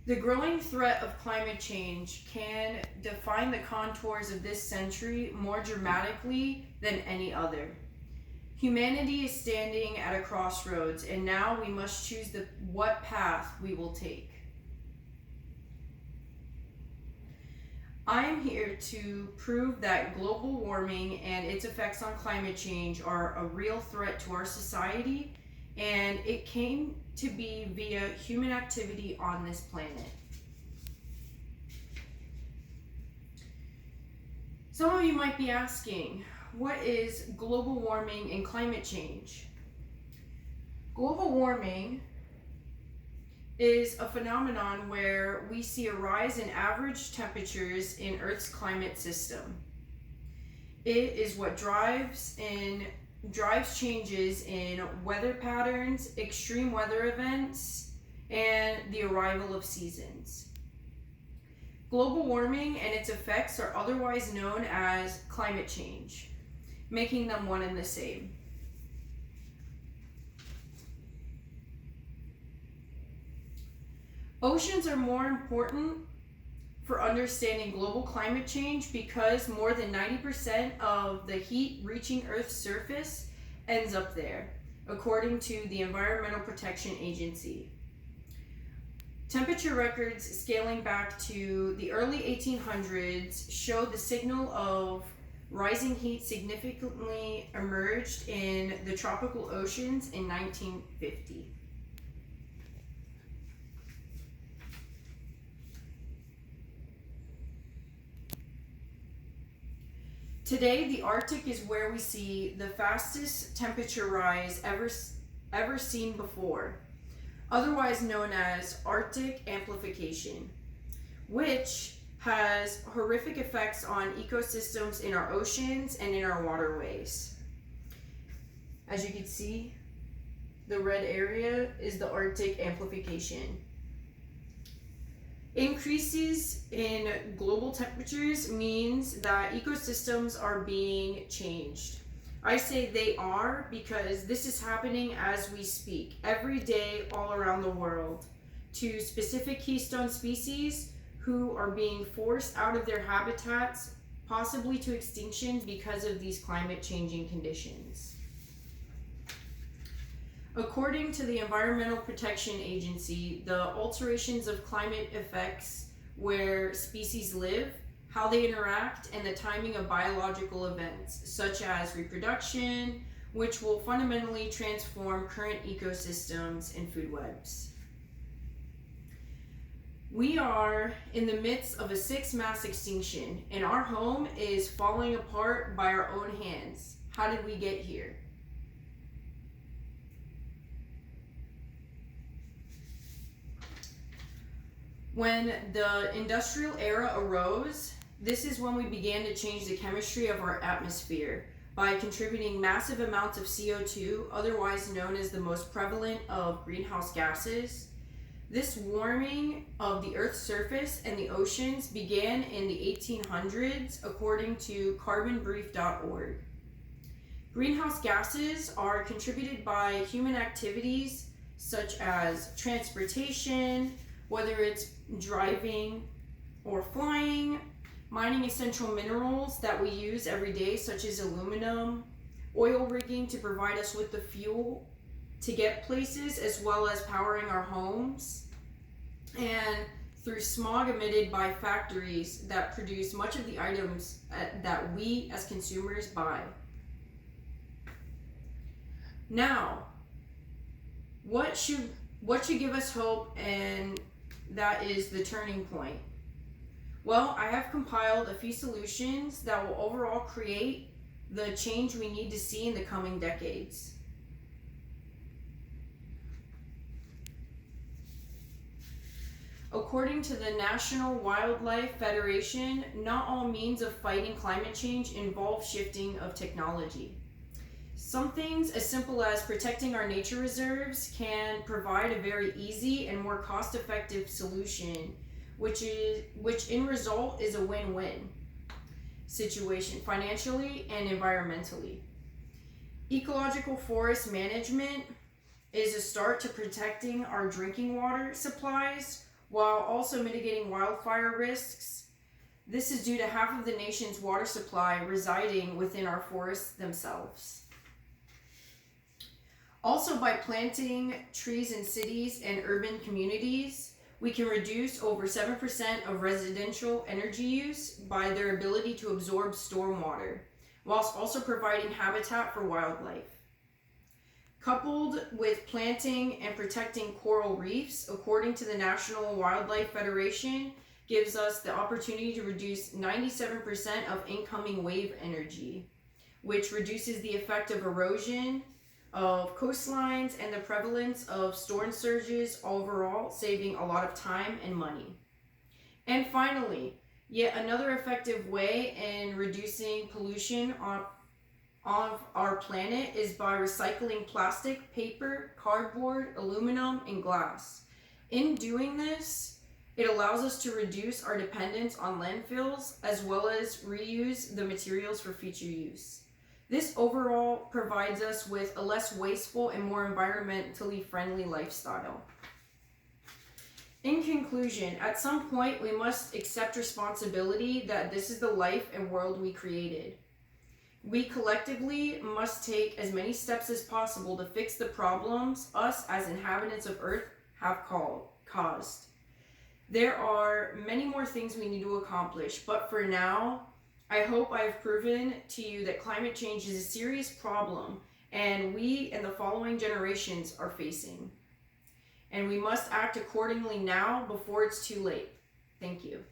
The growing threat of climate change can define the contours of this century more dramatically than any other. Humanity is standing at a crossroads, and now we must choose what path we will take. I am here to prove that global warming and its effects on climate change are a real threat to our society, and it came to be via human activity on this planet. Some of you might be asking, what is global warming and climate change? Global warming is a phenomenon where we see a rise in average temperatures in Earth's climate system. It is what drives changes in weather patterns, extreme weather events, and the arrival of seasons. Global warming and its effects are otherwise known as climate change, making them one and the same. Oceans are more important for understanding global climate change because more than 90% of the heat reaching Earth's surface ends up there, according to the Environmental Protection Agency. Temperature records scaling back to the early 1800s show the signal of rising heat significantly emerged in the tropical oceans in 1950. Today, the Arctic is where we see the fastest temperature rise ever seen before, otherwise known as Arctic amplification, which has horrific effects on ecosystems in our oceans and in our waterways. As you can see, the red area is the Arctic amplification. Increases in global temperatures means that ecosystems are being changed. I say they are because this is happening as we speak, every day all around the world, to specific keystone species who are being forced out of their habitats, possibly to extinction because of these climate changing conditions. According to the Environmental Protection Agency, the alterations of climate affects where species live, how they interact, and the timing of biological events, such as reproduction, which will fundamentally transform current ecosystems and food webs. We are in the midst of a sixth mass extinction, and our home is falling apart by our own hands. How did we get here? When the industrial era arose, this is when we began to change the chemistry of our atmosphere by contributing massive amounts of CO2, otherwise known as the most prevalent of greenhouse gases. This warming of the Earth's surface and the oceans began in the 1800s, according to carbonbrief.org. Greenhouse gases are contributed by human activities such as transportation, whether it's driving or flying, mining essential minerals that we use every day, such as aluminum, oil rigging to provide us with the fuel to get places, as well as powering our homes, and through smog emitted by factories that produce much of the items that we as consumers buy. Now, what should give us hope, and that is the turning point? Well, I have compiled a few solutions that will overall create the change we need to see in the coming decades. According to the National Wildlife Federation, not all means of fighting climate change involve shifting of technology. Some things as simple as protecting our nature reserves can provide a very easy and more cost-effective solution, which in result is a win-win situation financially and environmentally. Ecological forest management is a start to protecting our drinking water supplies while also mitigating wildfire risks. This is due to half of the nation's water supply residing within our forests themselves. Also, by planting trees in cities and urban communities, we can reduce over 7% of residential energy use by their ability to absorb stormwater, whilst also providing habitat for wildlife. Coupled with planting and protecting coral reefs, according to the National Wildlife Federation, gives us the opportunity to reduce 97% of incoming wave energy, which reduces the effect of erosion of coastlines and the prevalence of storm surges overall, saving a lot of time and money. And finally, yet another effective way in reducing pollution on our planet is by recycling plastic, paper, cardboard, aluminum, and glass. In doing this, it allows us to reduce our dependence on landfills as well as reuse the materials for future use. This overall provides us with a less wasteful and more environmentally friendly lifestyle. In conclusion, at some point we must accept responsibility that this is the life and world we created. We collectively must take as many steps as possible to fix the problems us as inhabitants of Earth have caused. There are many more things we need to accomplish, but for now, I hope I have proven to you that climate change is a serious problem and we and the following generations are facing. And we must act accordingly now before it's too late. Thank you.